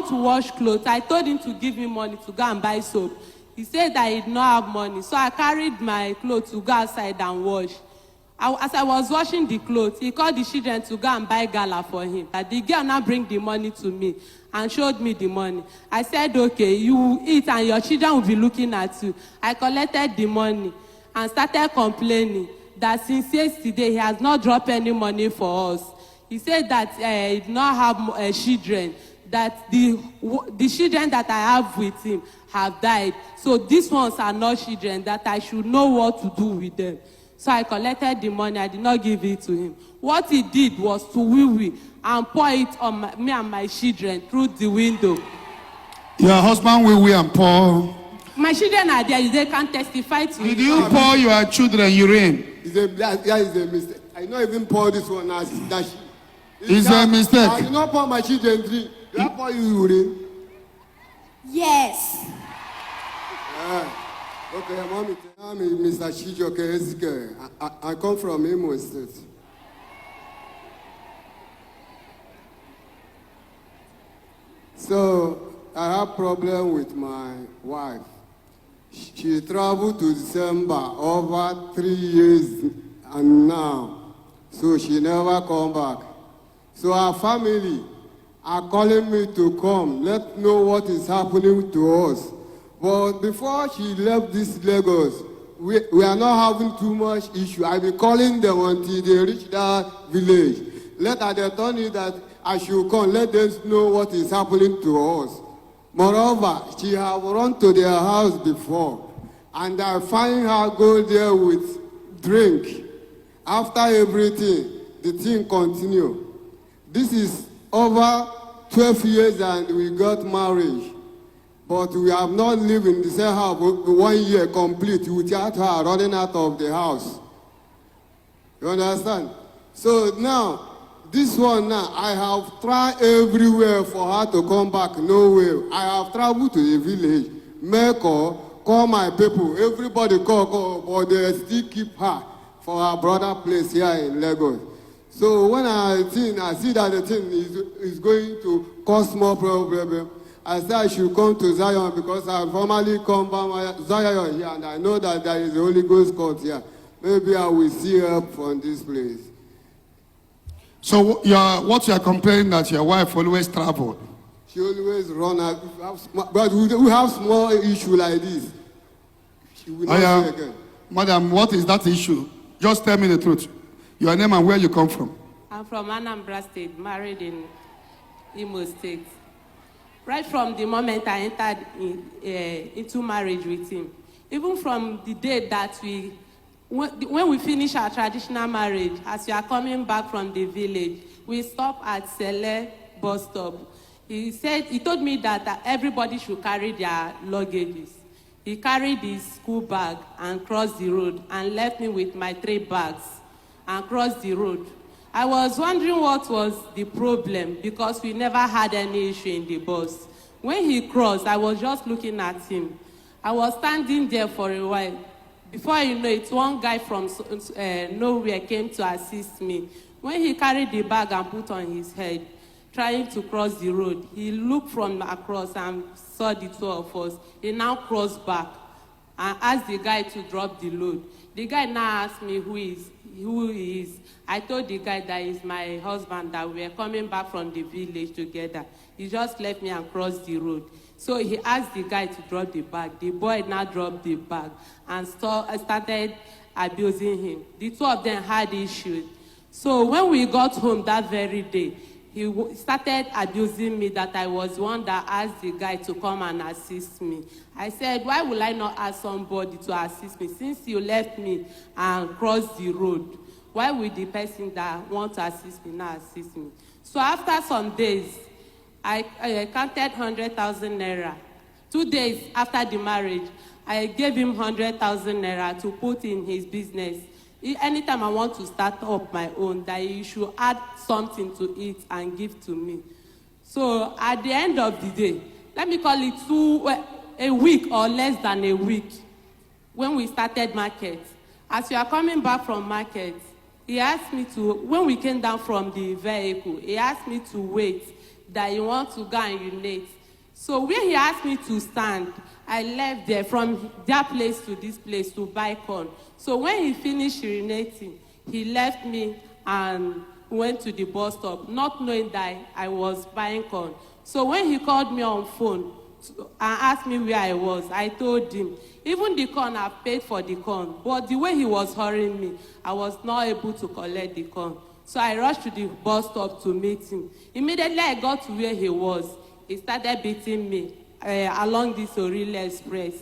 want to wash clothes. I told him to give me money to go and buy soap. He said that he did not have money. So I carried my clothes to go outside and wash. As I was washing the clothes, he called the children to go and buy gala for him. The girl now bring the money to me and showed me the money. I said, okay, you eat and your children will be looking at you. I collected the money and started complaining that since yesterday he has not dropped any money for us. He said that he did not have children, that the children that I have with him have died. So these ones are not children, that I should know what to do with them. So I collected the money. I did not give it to him. What he did was to wee and pour it on me and my children through the window. Your husband wee and pour. My children are there. They can testify to it. Did you pour your children urine? It's a mistake. I not even pour this one as that. It's a mistake. I did not pour my children drink. Did I pour you urine? Yes. Okay, mommy. I'm Mr. Chijoke Ezike. I come from Imo State. So I have problem with my wife. She traveled to December over 3 years and now. So she never come back. So our family are calling me to come. Let know what is happening to us. But before she left this Lagos, we are not having too much issue. I've been calling them until they reach that village. Let her tell me that I should come. Let them know what is happening to us. Moreover, she have run to their house before, and I find her go there with drink. After everything, the thing continue. This is over 12 years and we got married. But we have not lived in the same house 1 year complete without her running out of the house. You understand? So now, this one now, I have tried everywhere for her to come back, nowhere. I have traveled to the village, make call my people, everybody call, but they still keep her for her brother place here in Lagos. So when I see that the thing is going to cause more problem, I said I should come to Zion because I formally come from Zion here and I know that there is a Holy Ghost court here. Maybe I will see help from this place. So what you are complaining that your wife always traveled? She always run out. But we have small issue like this. She will not see again. Madam, what is that issue? Just tell me the truth. Your name and where you come from. I'm from Anambra State, married in Imo State. Right from the moment I entered into marriage with him, even from the day that when we finish our traditional marriage, as we are coming back from the village, we stop at Sele bus stop. He told me that everybody should carry their luggages. He carried his school bag and crossed the road and left me with my 3 bags and crossed the road. I was wondering what was the problem because we never had any issue in the bus. When he crossed, I was just looking at him. I was standing there for a while. Before you know it, one guy from nowhere came to assist me. When he carried the bag and put on his head, trying to cross the road, he looked from across and saw the 2 of us. He now crossed back and asked the guy to drop the load. The guy now asked me who he is. I told the guy that is my husband, that we are coming back from the village together. He just left me and crossed the road. So he asked the guy to drop the bag. The boy now dropped the bag and started abusing him. The 2 of them had issues. So when we got home that very day, he started abusing me that I was one that asked the guy to come and assist me. I said, why will I not ask somebody to assist me? Since you left me and crossed the road, why will the person that wants to assist me not assist me? So after some days, I counted 100,000 naira. 2 days after the marriage, I gave him 100,000 naira to put in his business. Anytime I want to start up my own, that he should add something to it and give to me. So at the end of the day, let me call it a week or less than a week, when we started market. As we are coming back from market, he asked me to, when we came down from the vehicle, he asked me to wait that he wants to go and urinate. So when he asked me to stand, I left there from that place to this place to buy corn. So when he finished urinating, he left me and went to the bus stop, not knowing that I was buying corn. So when he called me on phone and asked me where I was, I told him, even the corn, I paid for the corn. But the way he was hurrying me, I was not able to collect the corn. So I rushed to the bus stop to meet him. Immediately I got to where he was, he started beating me along this Orille Express.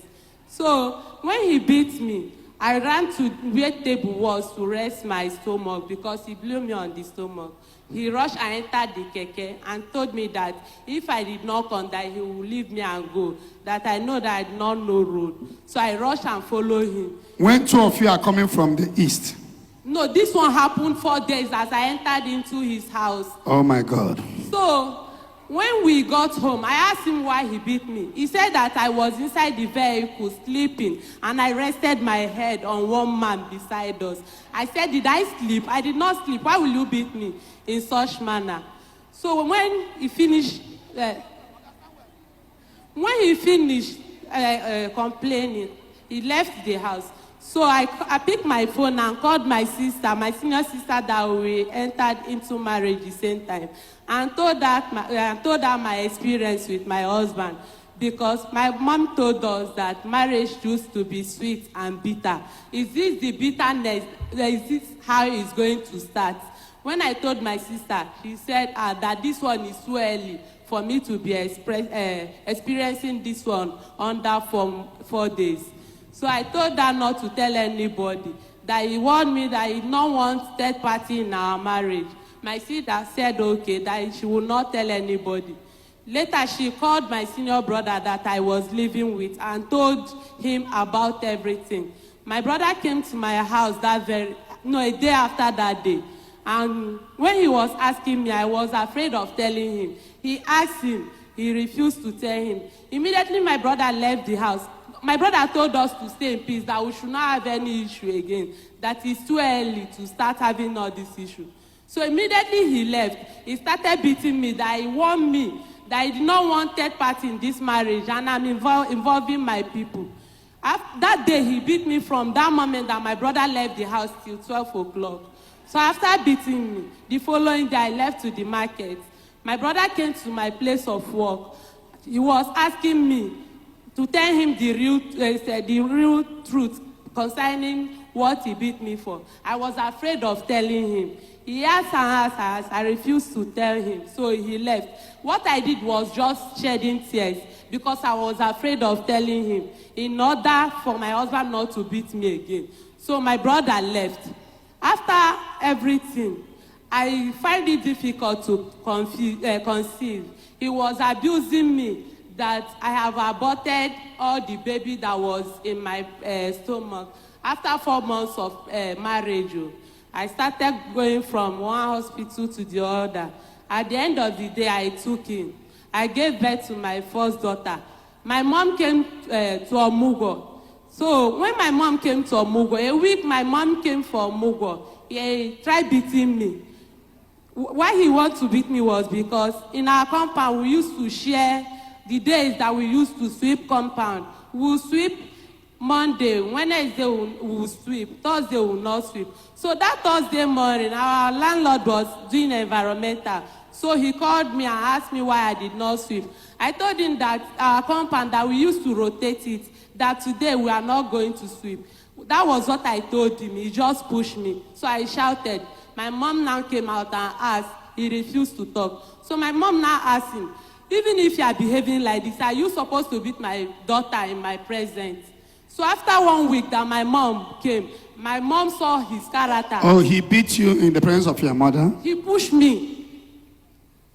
So when he beat me, I ran to where table was to rest my stomach because he blew me on the stomach. He rushed and entered the keke and told me that if I did not come, that he would leave me and go, that I know that I did not know road. So I rushed and followed him. When two of you are coming from the east. No, this one happened 4 days as I entered into his house. Oh my God. So when we got home, I asked him why he beat me. He said that I was inside the vehicle sleeping and I rested my head on one man beside us. I said, did I sleep? I did not sleep. Why will you beat me in such manner? So when he finished complaining, he left the house. So I picked my phone and called my sister, my senior sister, that we entered into marriage the same time, and told her my experience with my husband, because my mom told us that marriage used to be sweet and bitter. Is this the bitterness? Is this how it's going to start? When I told my sister, she said that this one is too early for me to be experiencing this one under 4 days. So I told her not to tell anybody, that he warned me that he did not want third party in our marriage. My sister said okay, that she would not tell anybody. Later, she called my senior brother that I was living with and told him about everything. My brother came to my house a day after that day. And when he was asking me, I was afraid of telling him. He asked him, he refused to tell him. Immediately, my brother left the house. My brother told us to stay in peace, that we should not have any issue again, that it's too early to start having all this issue. So immediately he left. He started beating me, that he warned me, that he did not want third party in this marriage, and I'm involving my people. That day, he beat me from that moment that my brother left the house till 12 o'clock. So after beating me, the following day, I left to the market. My brother came to my place of work. He was asking me to tell him the real truth concerning what he beat me for. I was afraid of telling him. He asked and asked. I refused to tell him, so he left. What I did was just shedding tears because I was afraid of telling him in order for my husband not to beat me again. So my brother left. After everything, I find it difficult to conceive. He was abusing me, that I have aborted all the baby that was in my stomach. After 4 months of marriage, I started going from one hospital to the other. At the end of the day, I took him. I gave birth to my first daughter. My mom came to Omugo. So when my mom came to Omugo, a week my mom came for Omugo. He tried beating me. Why he wanted to beat me was because in our compound, we used to share the days that we used to sweep compound. We will sweep Monday, Wednesday we will sweep, Thursday we will not sweep. So that Thursday morning, our landlord was doing environmental. So he called me and asked me why I did not sweep. I told him that our compound, that we used to rotate it, that today we are not going to sweep. That was what I told him. He just pushed me. So I shouted. My mom now came out and asked. He refused to talk. So my mom now asked him, even if you are behaving like this, are you supposed to beat my daughter in my presence? So after 1 week that my mom came, my mom saw his character. Oh, he beat you in the presence of your mother? He pushed me.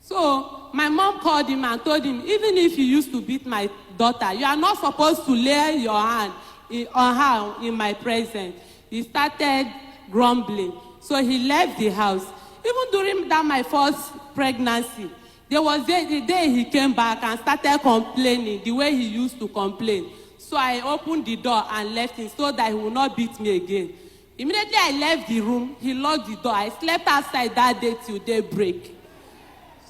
So my mom called him and told him, even if you used to beat my daughter, you are not supposed to lay your hand on her in my presence. He started grumbling. So he left the house. Even during that my first pregnancy, there was the day he came back and started complaining the way he used to complain. So I opened the door and left him so that he would not beat me again. Immediately I left the room, he locked the door. I slept outside that day till daybreak.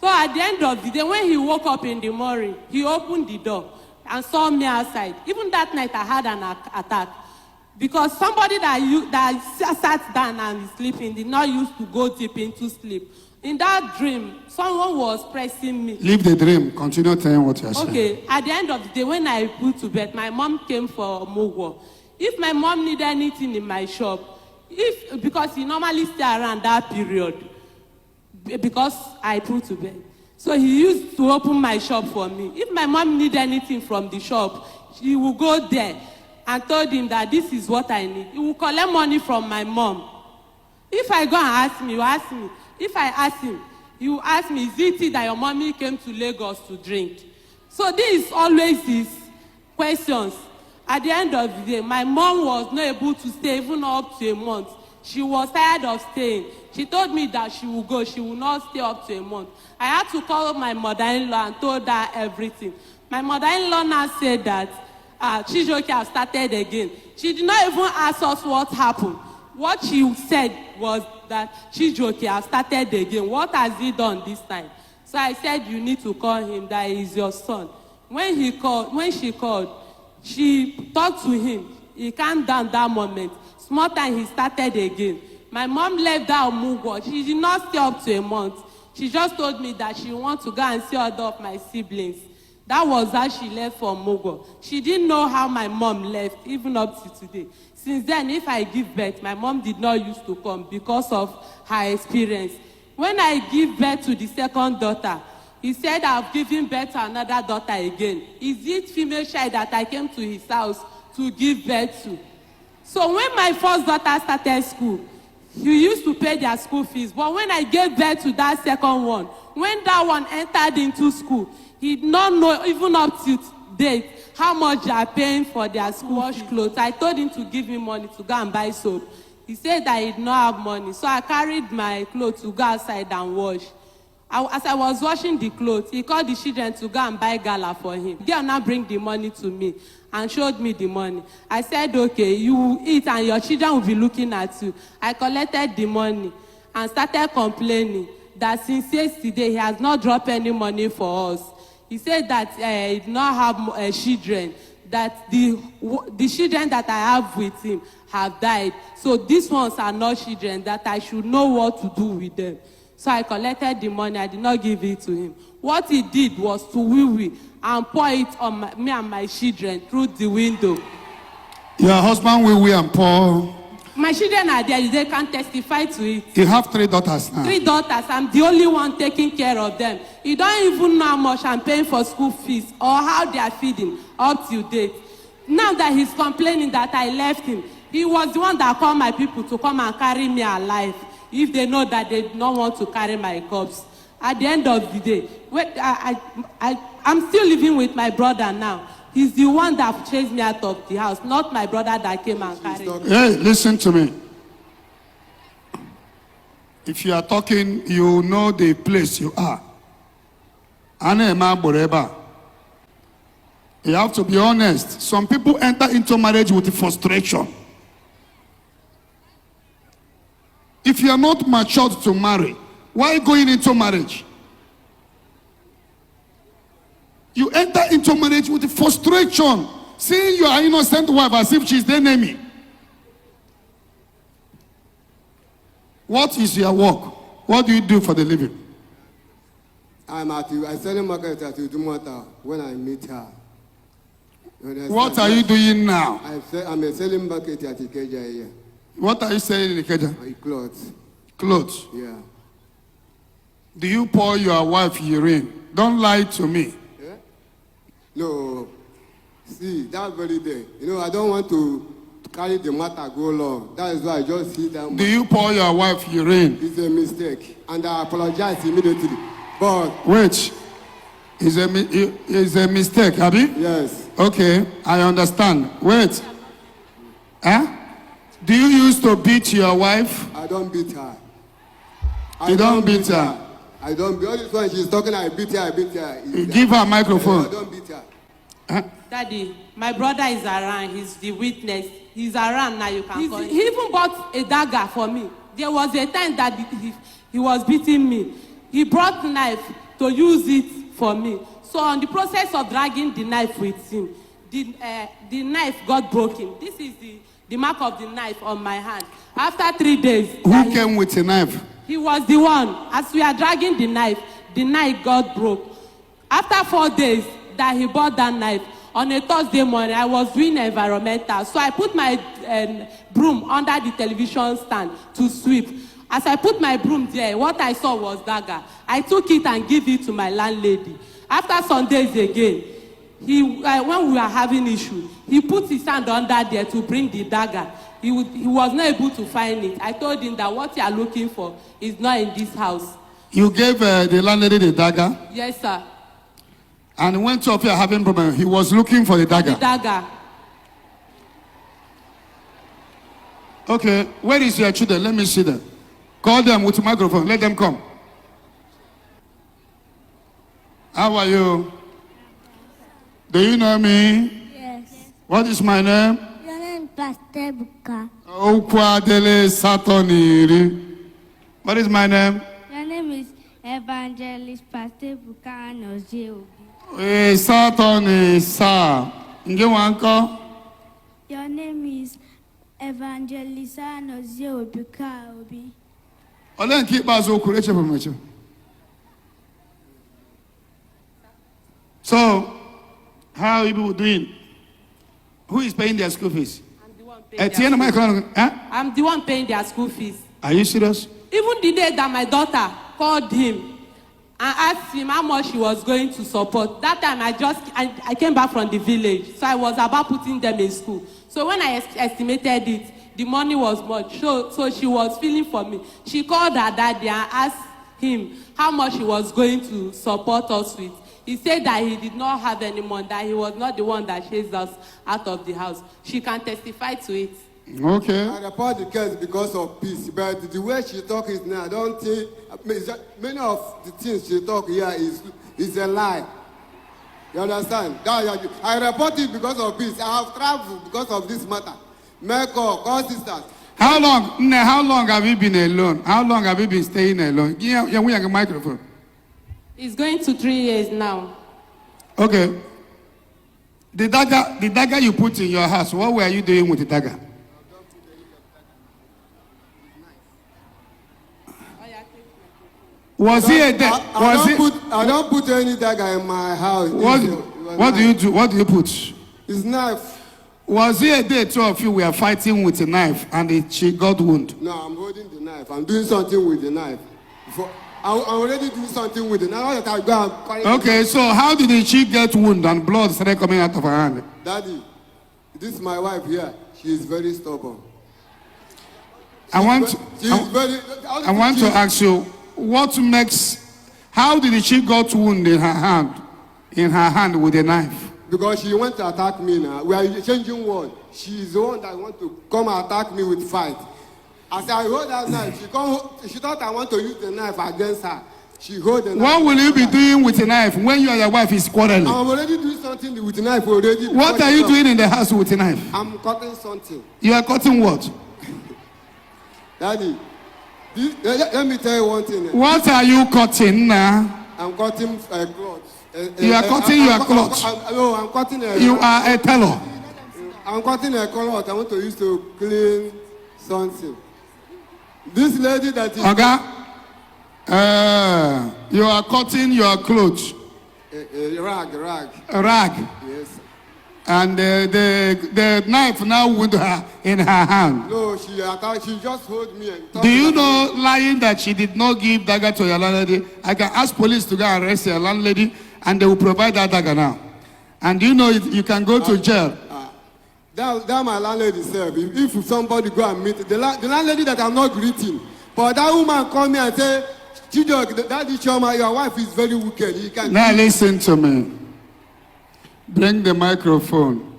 So at the end of the day, when he woke up in the morning, he opened the door and saw me outside. Even that night, I had an attack. Because somebody that sat down and is sleeping did not used to go deep into sleep. In that dream, someone was pressing me. Leave the dream. Continue telling what you're saying. Okay, at the end of the day, when I put to bed, my mom came for Mogwo. If my mom needed anything in my shop, because he normally stay around that period, because I put to bed. So he used to open my shop for me. If my mom need anything from the shop, she will go there and told him that this is what I need. He will collect money from my mom. If I go and ask him, he will ask me. If I ask him, he will ask me, is it that your mommy came to Lagos to drink? So this is always his questions. At the end of the day, my mom was not able to stay even up to a month. She was tired of staying. She told me that she will go. She will not stay up to a month. I had to call my mother-in-law and told her everything. My mother-in-law now said that Chijoke has started again. She did not even ask us what happened. What she said was that Chijoke has started again. What has he done this time? So I said, you need to call him, that is your son. When she called, she talked to him. He calmed down that moment. Small time, he started again. My mom left that Omugwo. She did not stay up to a month. She just told me that she wants to go and see other of my siblings. That was how she left for Mogwo. She didn't know how my mom left, even up to today. Since then, if I give birth, my mom did not used to come because of her experience. When I give birth to the second daughter, he said I've given birth to another daughter again. Is it female child that I came to his house to give birth to? So when my first daughter started school, he used to pay their school fees. But when I gave birth to that second one, when that one entered into school, he did not know even up to date how much they are paying for their school wash clothes. I told him to give me money to go and buy soap. He said that he did not have money. So I carried my clothes to go outside and wash. As I was washing the clothes, he called the children to go and buy gala for him. The girl now bring the money to me and showed me the money. I said, okay, you will eat and your children will be looking at you. I collected the money and started complaining that since yesterday he has not dropped any money for us. He said that he did not have children, that the children that I have with him have died. So these ones are not children, that I should know what to do with them. So I collected the money. I did not give it to him. What he did was to wee and pour it on me and my children through the window. Your husband wee and pour. My children are there. They can testify to it. You have 3 daughters now. 3 daughters. I'm the only one taking care of them. You don't even know how much I'm paying for school fees or how they are feeding up to date. Now that he's complaining that I left him, he was the one that called my people to come and carry me alive. If they know that they do not want to carry my corpse. At the end of the day, I'm still living with my brother now. He's the one that chased me out of the house, not my brother that came and carried me. Hey, listen to me. If you are talking, you know the place you are. You have to be honest. Some people enter into marriage with frustration. If you are not matured to marry, why going into marriage? You enter into marriage with frustration, seeing your innocent wife as if she's the enemy. What is your work? What do you do for the living? I sell a market at Udumata when I meet her. What are you doing now? I'm a selling market at Ikeja here. What are you selling in Ikeja? Clothes. Clothes. Yeah. Do you pour your wife urine? Don't lie to me. Yeah? No. See, that very day. I don't want to carry the matter go long. That is why I just see that. Do you pour your wife urine? It's a mistake. And I apologize immediately. But wait. It's a mistake, Abby? Yes. Okay, I understand. Wait. Huh? Do you used to beat your wife? I don't beat her. You don't beat her? I don't beat her. All this one she's talking, I beat her. Give her a microphone. I don't beat her. Huh? Daddy, my brother is around. He's the witness. He's around now. You can call him. He even bought a dagger for me. There was a time that he was beating me. He brought knife to use it for me. So on the process of dragging the knife with him, the knife got broken. This is the mark of the knife on my hand. After 3 days, Who came with a knife? he was the one. As we are dragging the knife got broke. After 4 days that he bought that knife, on a Thursday morning, I was doing environmental. So I put my broom under the television stand to sweep. As I put my broom there, what I saw was dagger. I took it and gave it to my landlady. After some days again, when we were having issue, he put his hand under there to bring the dagger. He was not able to find it. I told him that what you are looking for is not in this house. You gave the landlady the dagger, Yes, sir. and when two of you are having problem, he was looking for the dagger. The dagger. Okay, where is your children? Let me see them. Call them with a microphone. Let them come. How are you? Do you know me? Yes. What is my name? Your name is Pastor Buka. Okwadele Satoniri. What is my name? Your name is Evangelist Pastor Bukano Obi. Satoni Sa. Ngewanko. Your name is Evangelist Anozie Obi. Olen keep us okureche promotion. So, how are you people doing? Who is paying their school fees? I'm the one At the paying end their of my school. call, huh? I'm the one paying their school fees. Are you serious? Even the day that my daughter called him and asked him how much he was going to support, that time I came back from the village, so I was about putting them in school. So when I estimated it, the money was much. So she was feeling for me. She called her daddy and asked him how much he was going to support us with. He said that he did not have any money, that he was not the one that chased us out of the house. She can testify to it. Okay. I report the case because of peace, but the way she talk is now, I don't think, many of the things she talk here is a lie. You understand? I report it because of peace. I have traveled because of this matter. Call sisters. How long have you been alone? How long have you been staying alone? Yeah, we have a microphone. It's going to 3 years now. Okay. The dagger you put in your house, what were you doing with the dagger? Was he a dead? I don't put any dagger in my house. What do you do? What do you put? It's knife. Was it a day two of you were fighting with a knife and she got wound? No, I'm holding the knife. I'm doing something with the knife. I'm already doing something with it. Now that I go and carry Okay, so how did she get wound and blood started coming out of her hand? Daddy, this is my wife here. She is very stubborn. I want to ask you, how did she got wound in her hand with a knife? Because she went to attack me now. We are changing word. She is the one that want to come and attack me with fight. As I hold that knife, she thought I want to use the knife against her. She hold the knife. What will you be doing with a knife when you and your wife is quarreling? I'm already doing something with the knife already. What are you doing in the house with a knife? I'm cutting something. You are cutting what? Daddy, let me tell you one thing. What are you cutting now? I'm cutting clothes. You are cutting your clothes. No, I'm cutting a... You are a tailor. I'm cutting a cloth I want to use to clean something. This lady that is... You are cutting your clothes. A rag. A rag. Yes. And the knife now with her in her hand. No, she just hold me and... Do you know, lying that she did not give dagger to your landlady? I can ask police to go and arrest your landlady and they will provide that dagger now. And do you know you can go to jail? That my landlady said, if somebody go and meet the landlady that I'm not greeting, but that woman call me and say, Chido, Daddy Choma, your wife is very wicked. You can... Now listen to me. Bring the microphone.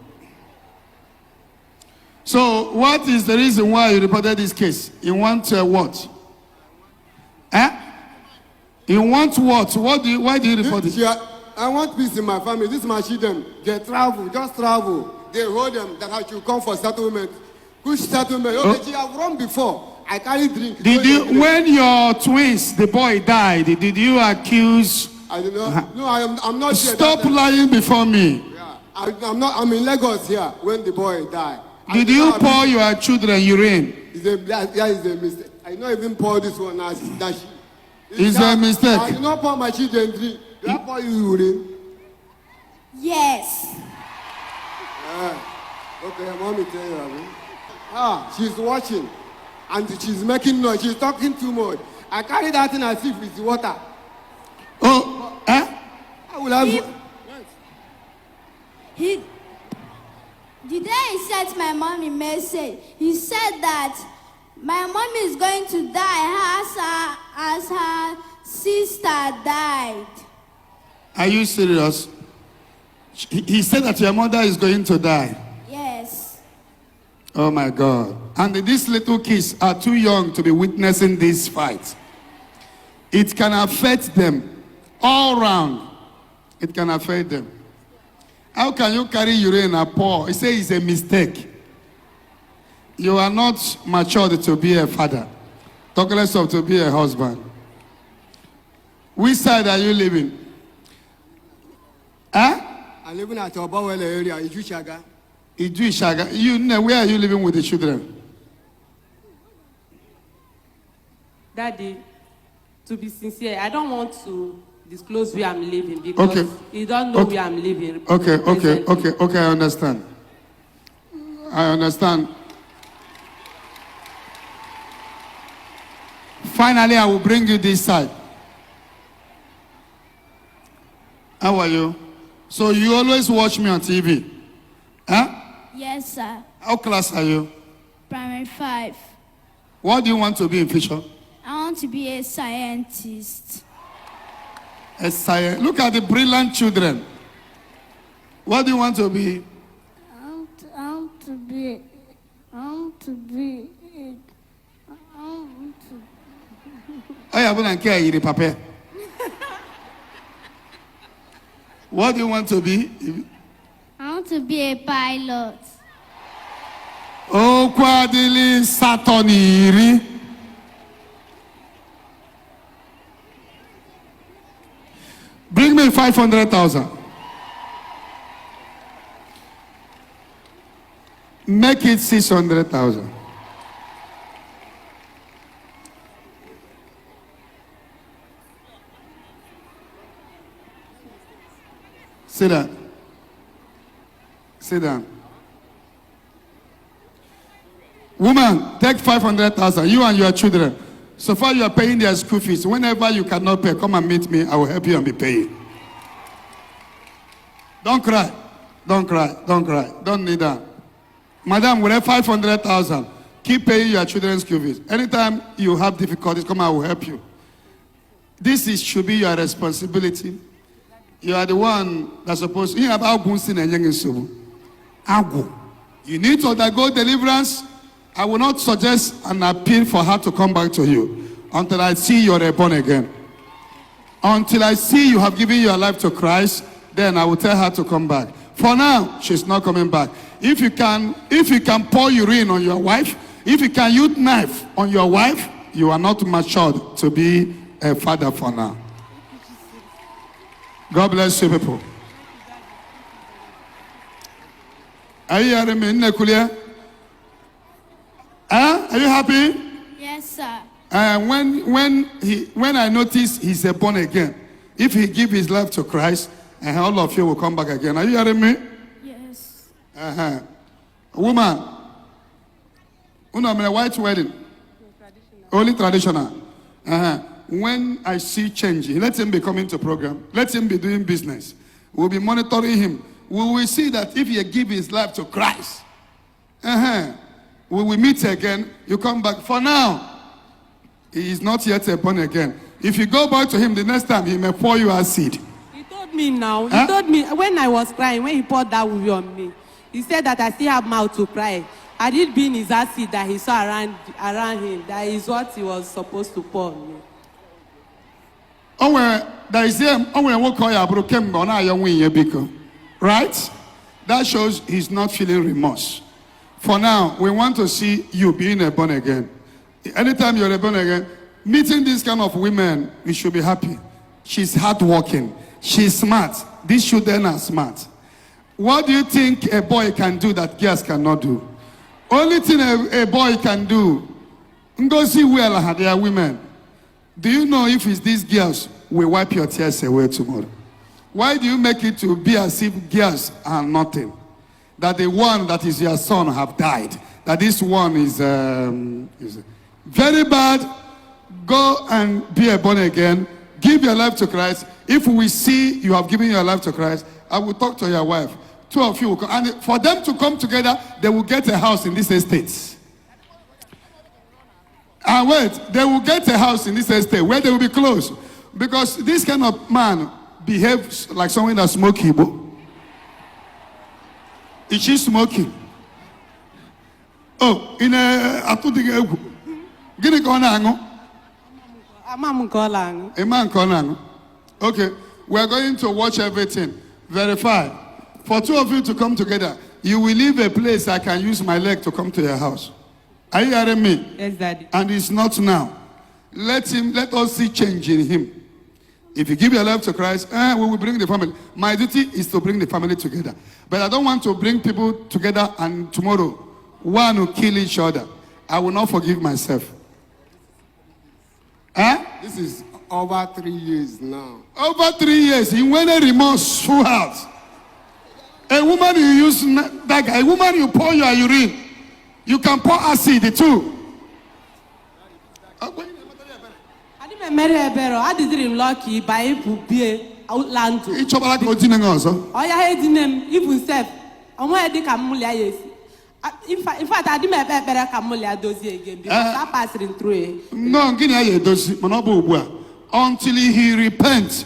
So, what is the reason why you reported this case? You want what? You want what? Why do you report it? I want peace in my family. This is my children. They just travel. They hold them that I should come for settlement. Which settlement? Okay, she have run before. I carry drink. When your twins, the boy died, did you accuse I did not. No, I'm not here. Stop that time. lying before me. Yeah, I'm not. I'm in Lagos here when the boy died. Did you pour your children urine? That is a mistake. I not even pour this one as that. It's a mistake. I did not pour my children drink. Did I pour you urine? Yes. Okay, mommy tell you. She's watching, and she's making noise. She's talking too much. I carry that thing as if it's water. Oh, eh? I will have. The day he sent my mom a message, he said that my mom is going to die as her sister died. Are you serious? He said that your mother is going to die. Yes. Oh my God. And these little kids are too young to be witnessing this fight. It can affect them all round. It can affect them. How can you carry urine and pour? He says it's a mistake. You are not matured to be a father. Talk less of to be a husband. Which side are you living? Huh? I'm living at Obawele area, Ijuchaga. Ijuishaga. You know, where are you living with the children? Daddy, to be sincere, I don't want to disclose where I'm living because Okay. you don't know where I'm living. Okay, presently. I understand. I understand. Finally, I will bring you this side. How are you? So you always watch me on TV? Huh? Yes, sir. How class are you? Primary 5. What do you want to be in future? I want to be a scientist. A science. Look at the brilliant children. What do you want to be? I want to be. I haven't care you papa. What do you want to be? I want to be a pilot. Oh, Kwadili Satoniri. Bring me 500,000. Make it 600,000. Sit down. Sit down. Woman, take 500,000. You and your children. So far you are paying their school fees. Whenever you cannot pay, come and meet me. I will help you and be paying. Don't cry. Don't cry. Don't cry. Don't need that. Madam, we have 500,000. Keep paying your children's school fees. Anytime you have difficulties, come, I will help you. Should be your responsibility. You are the one that's supposed to. You have You need to undergo deliverance. I will not suggest an appeal for her to come back to you until I see you are born again. Until I see you have given your life to Christ, then I will tell her to come back. For now, she's not coming back. If you can pour urine on your wife, if you can use knife on your wife, you are not matured to be a father for now. God bless you, people. Are you hearing me, Nekulia? Are you happy? Yes, sir. When I notice he's a born again, if he give his life to Christ, all of you will come back again. Are you hearing me? Yes. Woman, a white wedding. Only traditional. When I see change, let him be coming to program. Let him be doing business. We'll be monitoring him. We will see that if he give his life to Christ, we will meet again. You come back. For now, he is not yet born again. If you go back to him the next time, he may pour you acid. He told me now. He told me when I was crying, when he poured that movie on me, he said that I still have mouth to cry. I did be in his acid that he saw around him. That is what he was supposed to pour on me. Right? That shows he's not feeling remorse. For now, we want to see you being a born again. Anytime you're a born again, meeting these kind of women, you should be happy. She's hardworking. She's smart. These children are smart. What do you think a boy can do that girls cannot do? Only thing a boy can do, Ngozi well, they are women. Do you know if it's these girls will wipe your tears away tomorrow? Why do you make it to be as if girls are nothing? That the one that is your son have died. That this one is very bad. Go and be a born again. Give your life to Christ. If we see you have given your life to Christ, I will talk to your wife. Two of you will come. And for them to come together, they will get a house in this estate. And wait, they will get a house in this estate where they will be close. Because this kind of man behaves like someone that smokes Igbo. Is she smoking? Oh, in a Guinea corner. A man corner. Okay, we are going to watch everything. Verify. For two of you to come together, you will leave a place I can use my leg to come to your house. Are you hearing me? Yes, Daddy. And it's not now. Let us see change in him. If you give your life to Christ, we will bring the family. My duty is to bring the family together. But I don't want to bring people together and tomorrow one will kill each other. I will not forgive myself. This is over 3 years now. Over 3 years, he went a remorse throughout. A woman you use that guy, a woman you pour your urine, you can pour acid too. I didn't lucky by land. Each of us continue also. Oh, yeah, I didn't even say, I'm where they come. In fact, I didn't have better Camulia dossier again because I passed it through it. No, until he repents.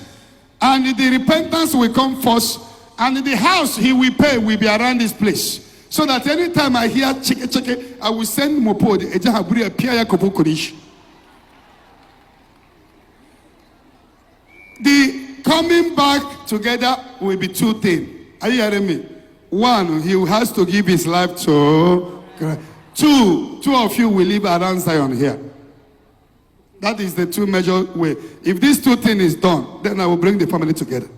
And the repentance will come first. And the house he will pay will be around this place. So that anytime I hear cheke, I will send Mopo the Ejahaburi a Pia Kopokorish. The coming back together will be two things. Are you hearing me? One, he has to give his life to Christ. Two of you will live around Zion here. That is the two major way. If these two things is done, then I will bring the family together.